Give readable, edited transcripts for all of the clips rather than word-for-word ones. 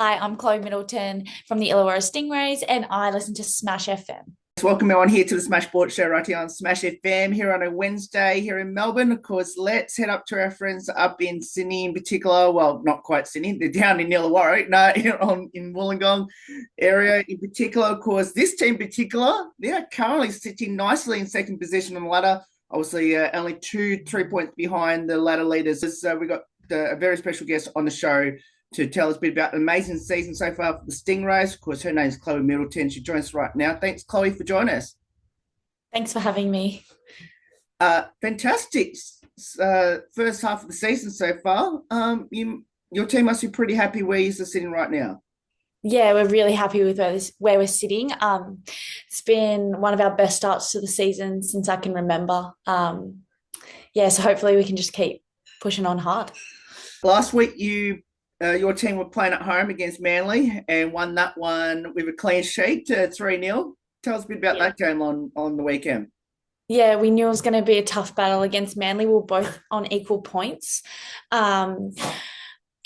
Hi, I'm Chloe Middleton from the Illawarra Stingrays, and I listen to Smash FM. Welcome everyone here to the Smash Sports Show right here on Smash FM here on a Wednesday here in Melbourne. Of course, let's head up to our friends up in Sydney in particular. Well, not quite Sydney, they're down in Illawarra, no, in Wollongong area in particular. Of course, this team in particular, they're currently sitting nicely in second position on the ladder. Obviously, only 3 points behind the ladder leaders. So we got a very special guest on the show to tell us a bit about an amazing season so far for the Stingrays. Of course, her name is Chloe Middleton. She joins us right now. Thanks, Chloe, for joining us. Thanks for having me. Fantastic first half of the season so far. Your team must be pretty happy where you're sitting right now. Yeah, we're really happy with where we're sitting. It's been one of our best starts to the season since I can remember. Yeah, so hopefully we can just keep pushing on hard. Last week, your team were playing at home against Manly and won that one with a clean sheet, 3-0. Tell us a bit about that game on the weekend. Yeah, we knew it was going to be a tough battle against Manly. We were both on equal points. Um,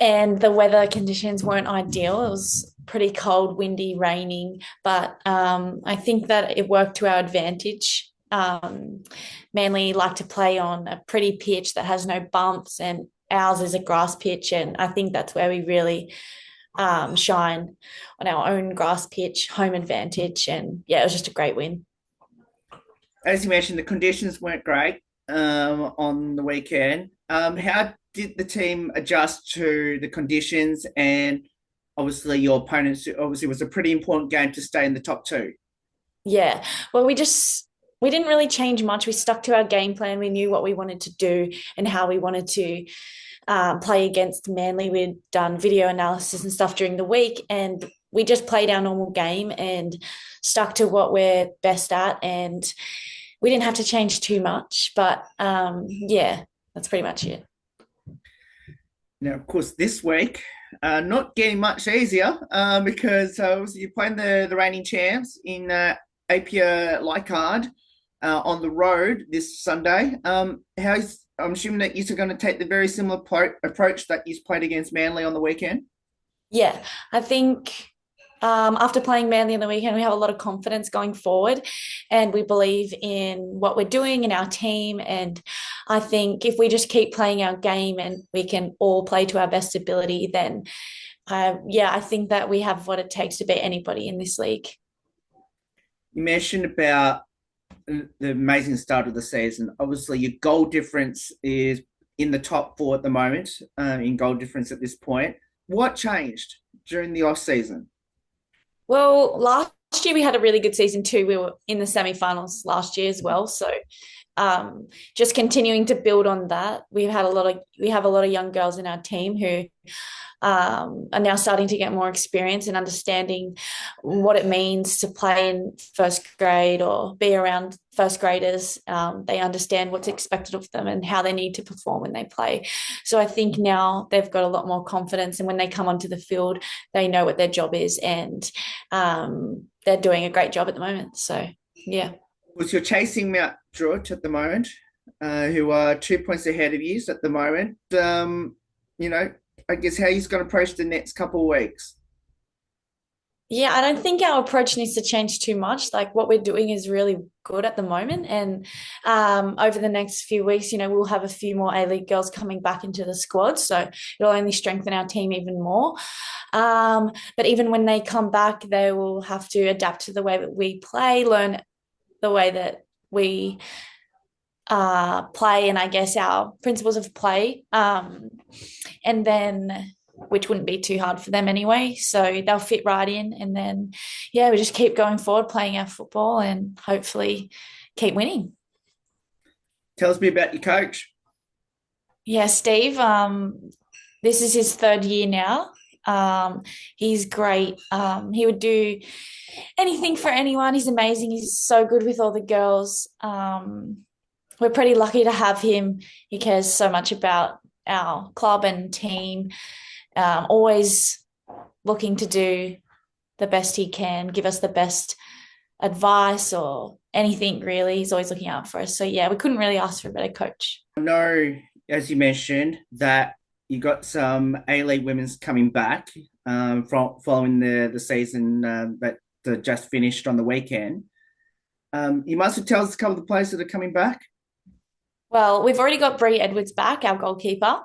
and the weather conditions weren't ideal. It was pretty cold, windy, raining, but I think that it worked to our advantage. Manly like to play on a pretty pitch that has no bumps, and ours is a grass pitch, and I think that's where we really shine on our own grass pitch, home advantage, and yeah, it was just a great win. As you mentioned, the conditions weren't great on the weekend. How did the team adjust to the conditions? And obviously, your opponents obviously was a pretty important game to stay in the top two. Yeah, well, we didn't really change much. We stuck to our game plan. We knew what we wanted to do and how we wanted to play against Manly. We'd done video analysis and stuff during the week, and we just played our normal game and stuck to what we're best at. And we didn't have to change too much, but yeah, that's pretty much it. Now, of course, this week, not getting much easier because you're playing the reigning champs in Apia Leichhardt on the road this Sunday. I'm assuming that you're going to take the very similar approach that you played against Manly on the weekend. Yeah, I think after playing Manly on the weekend, we have a lot of confidence going forward, and we believe in what we're doing in our team. And I think if we just keep playing our game and we can all play to our best ability, then yeah, I think that we have what it takes to beat anybody in this league. You mentioned about the amazing start of the season. Obviously, your goal difference is in the top four at the moment, in goal difference at this point. What changed during the off season? Well, last year we had a really good season too. We were in the semi-finals last year as well. So just continuing to build on that. We have a lot of young girls in our team who are now starting to get more experience and understanding what it means to play in first grade or be around first graders. They understand what's expected of them and how they need to perform when they play. So I think now they've got a lot more confidence, and when they come onto the field, they know what their job is, and they're doing a great job at the moment. So yeah. Was you're chasing Mount Druitt at the moment, who are 2 points ahead of you at the moment. I guess how he's going to approach the next couple of weeks. Yeah, I don't think our approach needs to change too much. Like what we're doing is really good at the moment. And over the next few weeks, we'll have a few more A-League girls coming back into the squad. So it'll only strengthen our team even more. But even when they come back, they will have to adapt to the way that we play, learn the way that we play, and I guess our principles of play. And then which wouldn't be too hard for them anyway. So they'll fit right in. And then, yeah, we just keep going forward, playing our football, and hopefully keep winning. Tell us a bit about your coach. Yeah, Steve, this is his third year now. He's great. He would do anything for anyone. He's amazing. He's so good with all the girls. We're pretty lucky to have him. He cares so much about our club and team, always looking to do the best he can, give us the best advice or anything really. He's always looking out for us. So yeah, we couldn't really ask for a better coach. I know, as you mentioned, that you got some A-League women's coming back from following the season that just finished on the weekend. You must have tell us a couple of the players that are coming back. Well, we've already got Bree Edwards back, our goalkeeper.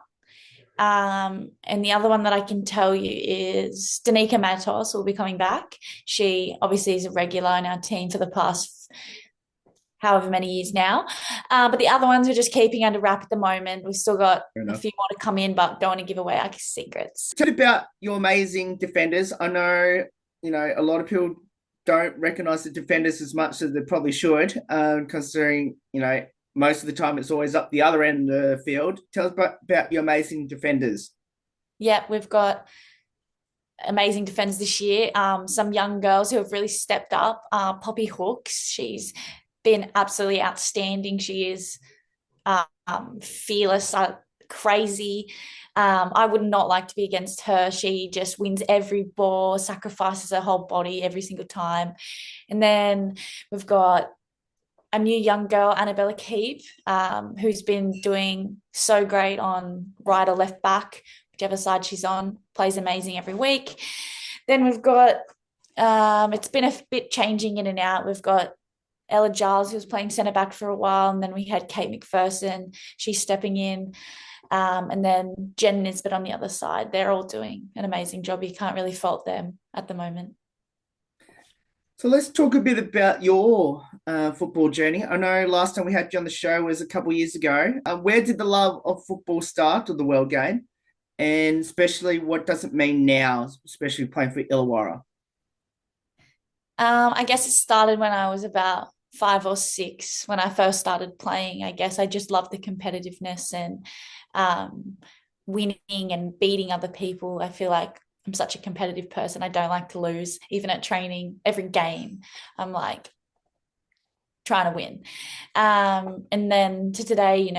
And the other one that I can tell you is Danica Matos will be coming back. She obviously is a regular in our team for the past however many years now. But the other ones we're just keeping under wrap at the moment. We've still got a few more to come in, but don't want to give away our secrets. Tell me about your amazing defenders. I know, a lot of people don't recognise the defenders as much as they probably should, considering, most of the time it's always up the other end of the field. Tell us about your amazing defenders. Yeah, we've got amazing defenders this year. Some young girls who have really stepped up. Poppy Hooks, she's been absolutely outstanding. She is fearless, crazy. I would not like to be against her. She just wins every ball, sacrifices her whole body every single time. And then we've got a new young girl, Annabella Keep, who's been doing so great on right or left back, whichever side she's on, plays amazing every week. Then we've got, it's been a bit changing in and out. We've got Ella Giles, who was playing centre back for a while, and then we had Kate McPherson, she's stepping in, and then Jen Nisbet on the other side. They're all doing an amazing job. You can't really fault them at the moment. So let's talk a bit about your football journey. I know last time we had you on the show was a couple of years ago. Where did the love of football start, or the world game? And especially what does it mean now, especially playing for Illawarra? I guess it started when I was about 5 or 6 when I first started playing. I guess I just loved the competitiveness and winning and beating other people. I feel like I'm such a competitive person. I don't like to lose. Even at training, every game, I'm like trying to win. And then to today,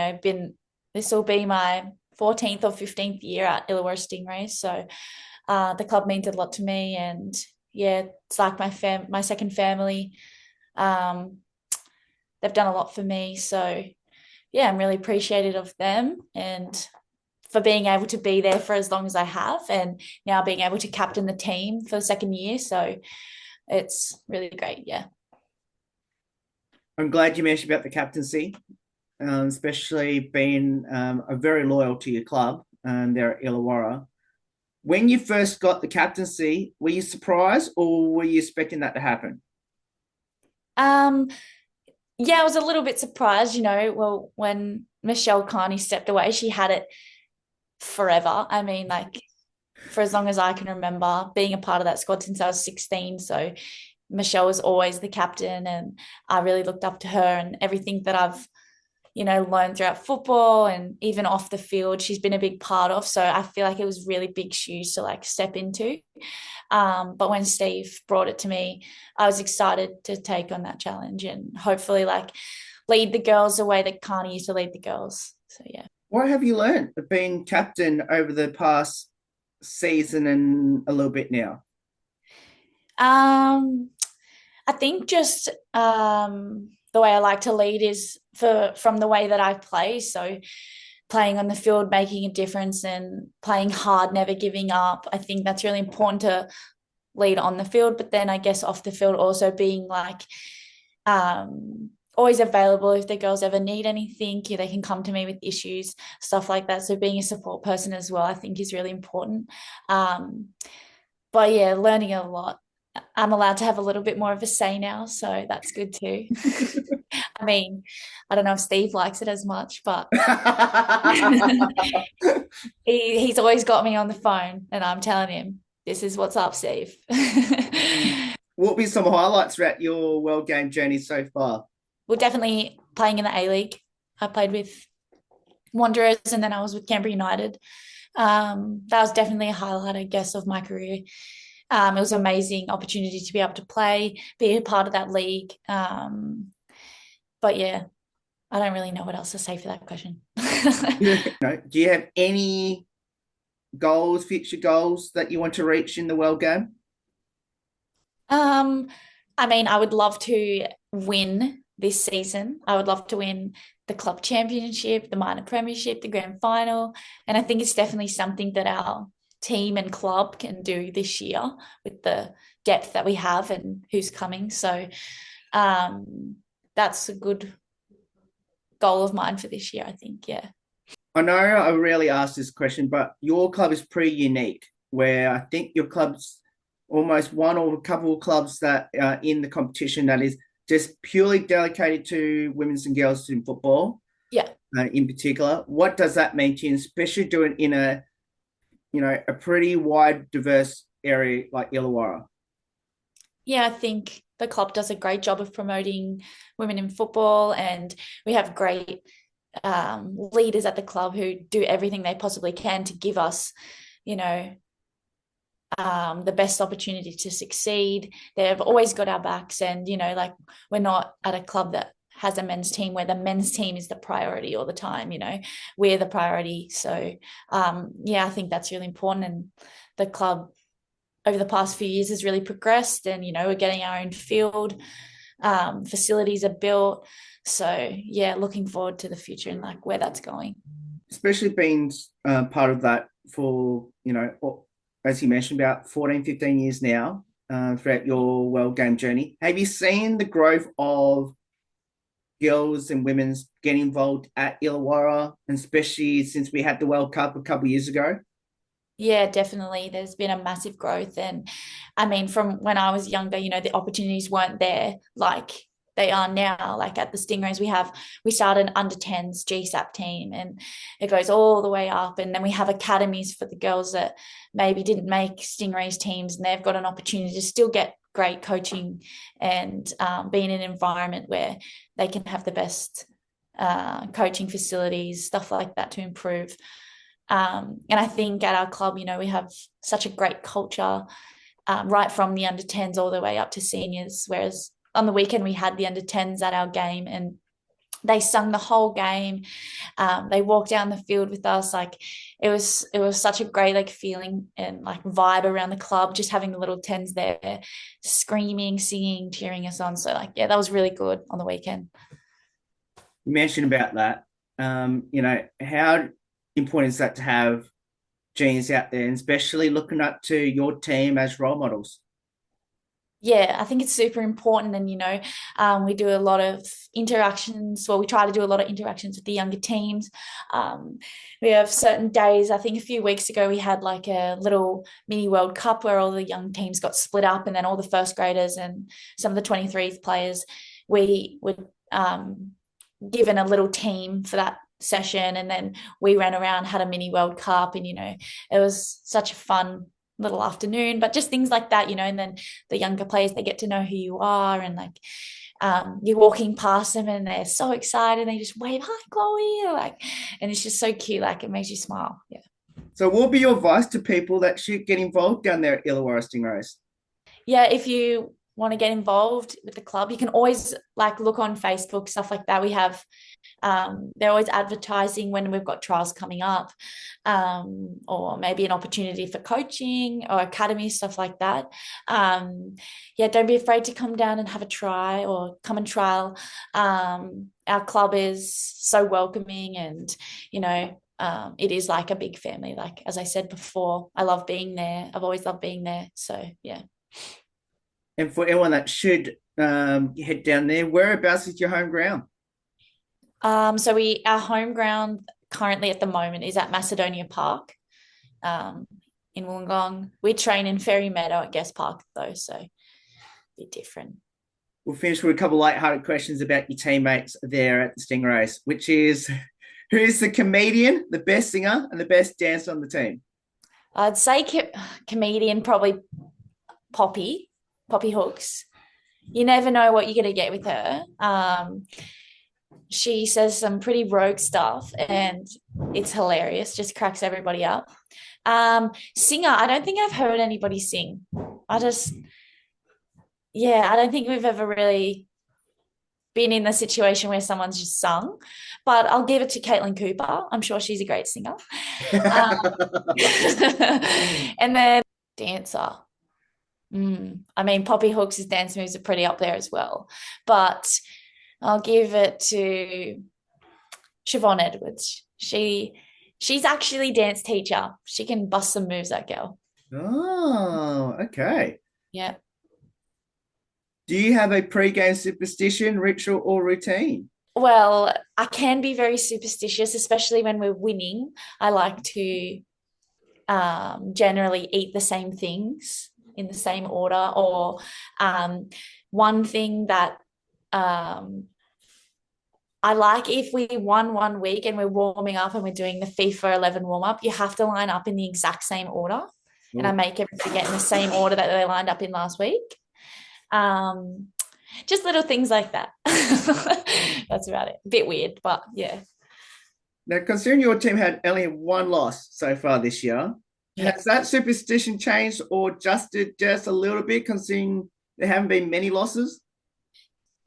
this will be my 14th or 15th year at Illawarra Stingrays. So the club means a lot to me, and yeah, it's like my second family. They've done a lot for me. So yeah, I'm really appreciative of them and for being able to be there for as long as I have, and now being able to captain the team for the second year. So it's really great. Yeah. I'm glad you mentioned about the captaincy, especially being a very loyal to your club there at Illawarra. When you first got the captaincy, were you surprised or were you expecting that to happen? Yeah, I was a little bit surprised, well, when Michelle Carney stepped away, she had it forever. I mean, like for as long as I can remember being a part of that squad since I was 16. So Michelle was always the captain, and I really looked up to her, and everything that I've learned throughout football and even off the field, she's been a big part of. So I feel like it was really big shoes to like step into. But when Steve brought it to me, I was excited to take on that challenge and hopefully like lead the girls the way that Carney used to lead the girls. So yeah. What have you learned of being captain over the past season and a little bit now? I think just the way I like to lead is from the way that I play. So playing on the field, making a difference, and playing hard, never giving up. I think that's really important to lead on the field, but then I guess off the field also being like always available if the girls ever need anything. They can come to me with issues, stuff like that. So being a support person as well, I think is really important. But yeah, learning a lot. I'm allowed to have a little bit more of a say now, so that's good too. I mean, I don't know if Steve likes it as much, but he's always got me on the phone and I'm telling him, this is what's up, Steve. What will be some highlights throughout your world game journey so far? Well, definitely playing in the A-League. I played with Wanderers and then I was with Canberra United. That was definitely a highlight, I guess, of my career. It was an amazing opportunity to be able to play, be a part of that league. But yeah, I don't really know what else to say for that question. Do you have any goals, future goals that you want to reach in the world game? I mean, I would love to win this season. I would love to win the club championship, the minor premiership, the grand final. And I think it's definitely something that our team and club can do this year with the depth that we have and who's coming. So that's a good goal of mine for this year, I think. Yeah. I know I rarely ask this question, but your club is pretty unique, where I think your club's almost one or a couple of clubs that are in the competition that is just purely dedicated to women's and girls in football, Yeah. in particular. What does that mean to you, especially doing in a a pretty wide, diverse area like Illawarra? Yeah, I think the club does a great job of promoting women in football, and we have great leaders at the club who do everything they possibly can to give us, you know, the best opportunity to succeed. They've always got our backs, and like we're not at a club that has a men's team where the men's team is the priority all the time. We're the priority. So yeah, I think that's really important, and the club over the past few years has really progressed, and we're getting our own field, facilities are built. So yeah, looking forward to the future and like where that's going. Especially being part of that for, as you mentioned, about 14, 15 years now, throughout your world game journey. Have you seen the growth of girls and women's getting involved at Illawarra, and especially since we had the World Cup a couple of years ago? Yeah, definitely. There's been a massive growth. And I mean, from when I was younger, the opportunities weren't there like they are now. Like at the Stingrays, we started an under 10s GSAP team, and it goes all the way up. And then we have academies for the girls that maybe didn't make Stingrays teams, and they've got an opportunity to still get great coaching and be in an environment where they can have the best coaching facilities, stuff like that to improve. And I think at our club, we have such a great culture, right from the under 10s all the way up to seniors. Whereas on the weekend, we had the under 10s at our game, and they sung the whole game. They walked down the field with us. Like it was such a great like feeling and like vibe around the club, just having the little 10s there screaming, singing, cheering us on. So like, yeah, that was really good on the weekend. You mentioned about that. How important is that to have genes out there, and especially looking up to your team as role models? Yeah, I think it's super important. And, we do a lot of interactions. Well, we try to do a lot of interactions with the younger teams. Um, we have certain days. I think a few weeks ago, we had like a little mini World Cup where all the young teams got split up, and then all the first graders and some of the 23s players, we would given a little team for that session. And then we ran around, had a mini World Cup, and, it was such a fun little afternoon. But just things like that, and then the younger players, they get to know who you are, and like you're walking past them and they're so excited, they just wave, hi Chloe, like, and it's just so cute, like it makes you smile. Yeah. So, what would be your advice to people that should get involved down there at Illawarra Stingrays? Yeah, if you want to get involved with the club, you can always like look on Facebook, stuff like that. We have they're always advertising when we've got trials coming up, or maybe an opportunity for coaching or academy, stuff like that. Yeah, don't be afraid to come down and have a try or come and trial. Our club is so welcoming, and it is like a big family. Like as I said before, I love being there. I've always loved being there. So yeah. And for anyone that should head down there, whereabouts is your home ground? So our home ground currently at the moment is at Macedonia Park, in Wollongong. We train in Ferry Meadow at Guest Park though, so a bit different. We'll finish with a couple of light-hearted questions about your teammates there at the Stingrays, which is, who's the comedian, the best singer, and the best dancer on the team? I'd say comedian, probably Poppy Hooks. You never know what you're going to get with her. She says some pretty rogue stuff, and it's hilarious, just cracks everybody up. Singer, I don't think I've heard anybody sing. I don't think we've ever really been in the situation where someone's just sung, but I'll give it to Caitlin Cooper. I'm sure she's a great singer. And then dancer. I mean, Poppy Hooks' dance moves are pretty up there as well. But I'll give it to Siobhan Edwards. She's actually dance teacher. She can bust some moves, that girl. Oh, okay. Yeah. Do you have a pre-game superstition, ritual, or routine? Well, I can be very superstitious, especially when we're winning. I like to generally eat the same things in the same order, or um, one thing that um, I like, if we won one week and we're warming up and we're doing the FIFA 11 warm up, you have to line up in the exact same order. And I Oh, make everybody get in the same order that they lined up in last week. Um, just little things like that. That's about it. A bit weird, but yeah. now, considering your team had only one loss so far this year, Yeah. has that superstition changed or adjusted just a little bit, considering there haven't been many losses?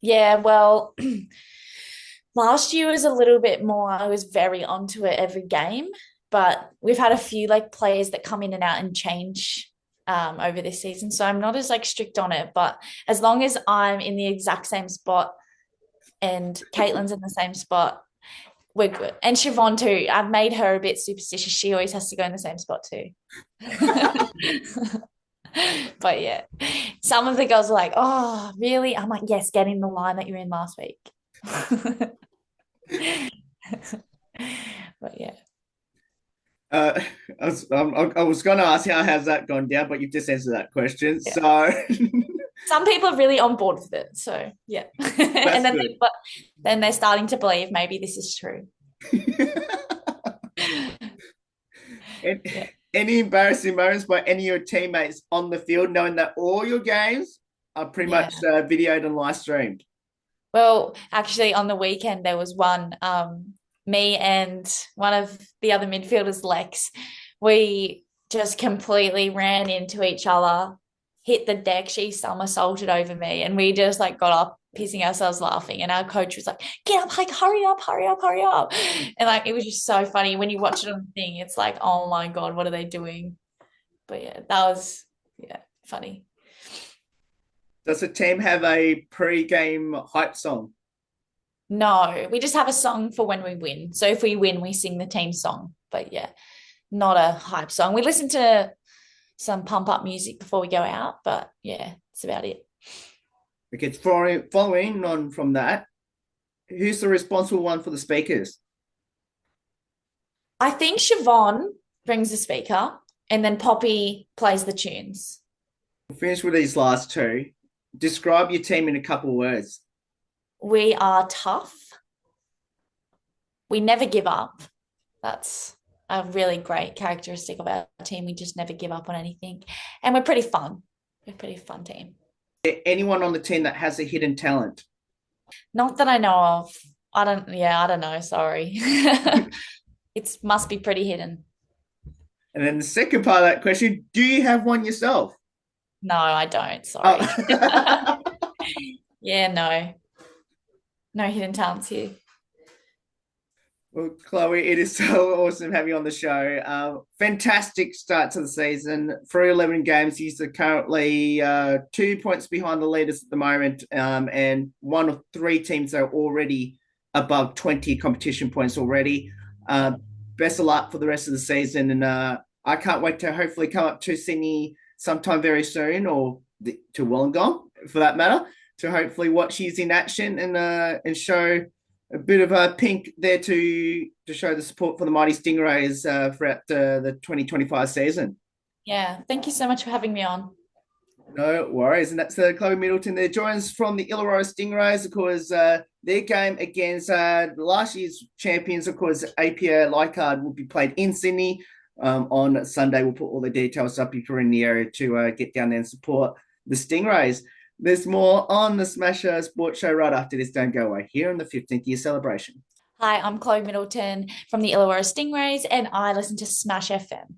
Yeah, well, last year was a little bit more, I was very onto it every game, but we've had a few like players that come in and out and change over this season. So I'm not as like strict on it, but as long as I'm in the exact same spot and Caitlin's in the same spot, we're good. And Siobhan too. I've made her a bit superstitious. She always has to go in the same spot too. But yeah, some of the girls are like, "Oh, really?" I'm like, "Yes, get in the line that you're in last week." But yeah, Uh, I was going to ask how has that gone down, but you've just answered that question. yeah. So Some people are really on board with it. So yeah, that's and good. but then they're starting to believe maybe this is true. And Yeah, any embarrassing moments by any of your teammates on the field, knowing that all your games are pretty yeah. much videoed and live streamed? Well, actually, on the weekend there was one. Me and one of the other midfielders, Lex, we just completely ran into each other, hit the deck. She somersaulted over me, and we just like got up, pissing ourselves laughing. And our coach was like, "Get up, like hurry up, hurry up, hurry up!" And like it was just so funny when you watch it on the thing. It's like, oh my god, what are they doing? But yeah, that was yeah funny. Does the team have a pre-game hype song? No, we just have a song for when we win. So if we win, we sing the team song. But yeah, not a hype song. We listen to some pump up music before we go out, but yeah, it's about it. Okay, following on from that, who's the responsible one for the speakers? I think Siobhan brings the speaker and then Poppy plays the tunes. We'll finish with these last two. Describe your team in a couple of words. We are tough. We never give up. That's a really great characteristic of our team. We just never give up on anything. And we're pretty fun. We're a pretty fun team. Anyone on the team that has a hidden talent? Not that I know of. I don't know. Sorry. It must be pretty hidden. And then the second part of that question, do you have one yourself? No, I don't. Sorry. Oh. Yeah, no. No hidden talents here. Well, Chloe, it is so awesome having you on the show. Fantastic start to the season. Through 11 games, you're currently 2 points behind the leaders at the moment, and one of three teams that are already above 20 competition points already. Uh, Best of luck for the rest of the season, and I can't wait to hopefully come up to Sydney sometime very soon, or to Wollongong for that matter, to hopefully watch you in action and show a bit of a pink there to show the support for the mighty Stingrays throughout the 2025 season. Yeah. Thank you so much for having me on. No worries. And that's Chloe Middleton there. Joins from the Illawarra Stingrays, of course, their game against last year's champions, of course, APA Leichhardt will be played in Sydney on Sunday. We'll put all the details up if you're in the area to get down there and support the Stingrays. There's more on the Smasher Sports Show right after this. Don't go away. Here on the 15th year celebration. Hi, I'm Chloe Middleton from the Illawarra Stingrays, and I listen to Smash FM.